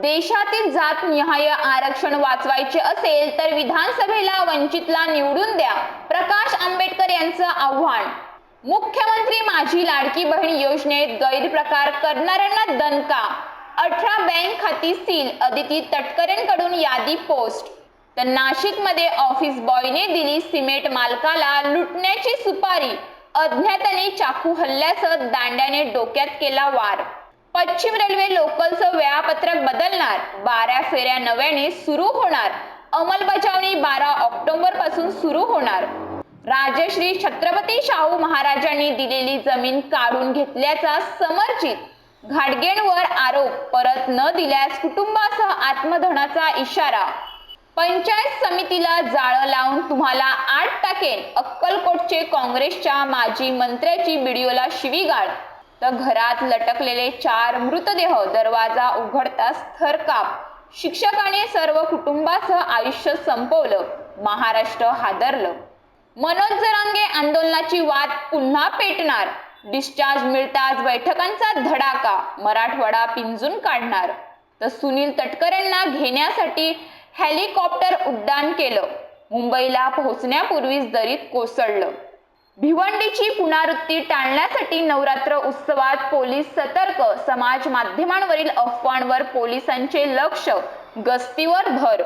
देशातील जातनिहाय आरक्षण वाचवायचे असेल तर विधानसभेला वंचितला निवडून द्या, प्रकाश आंबेडकर यांचं आव्हान. मुख्यमंत्री माझी लाडकी बहीण योजनेत गैरप्रकार करणाऱ्यांना दणका, 18 बँक खाती सील. अदिती तटकरेंकडून यादी पोस्ट. तर नाशिकमध्ये ऑफिस बॉयने दिली सिमेंट मालकाला लुटण्याची सुपारी, अज्ञाताने चाकू हल्ल्यासह दांड्याने डोक्यात केला वार. पश्चिम रेल्वे लोकलचं वेळापत्रक बदलणार, 12 फेऱ्या नव्याने सुरू होणार. अंमलबजावणी 12 ऑक्टोबर पासून सुरू होणार. राजश्री छत्रपती शाहू महाराजांनी दिलेली जमीन काढून घेतल्याचा समर्जित घाटगेंवर आरोप, परत न दिल्यास कुटुंबासह आत्मदहनाचा इशारा. पंचायत समितीला जाळं लावून तुम्हाला आत टाकेन, अक्कलकोटचे काँग्रेसच्या माजी मंत्र्याची व्हिडिओला शिवीगाळ. तर घरात लटकलेले 4 मृतदेह, दरवाजा उघडताच थरकाप. शिक्षकाने सर्व कुटुंबासह आयुष्य संपवलं, महाराष्ट्र हादरलं. मनोज जरांगे आंदोलनाची वाद पुन्हा पेटणार, डिस्चार्ज मिळताच बैठकांचा धडाका, मराठवाडा पिंजून काढणार. तर सुनील तटकरेंना घेण्यासाठी हेलिकॉप्टर उड्डाण केलं, मुंबईला पोहोचण्यापूर्वीच दरीत कोसळलं. भिवंडीची पुनरावृत्ती टाळण्यासाठी नवरात्र उत्सवात पोलीस सतर्क, समाज माध्यमांवरील अफवांवर पोलिसांचे लक्ष, गस्तीवर भर.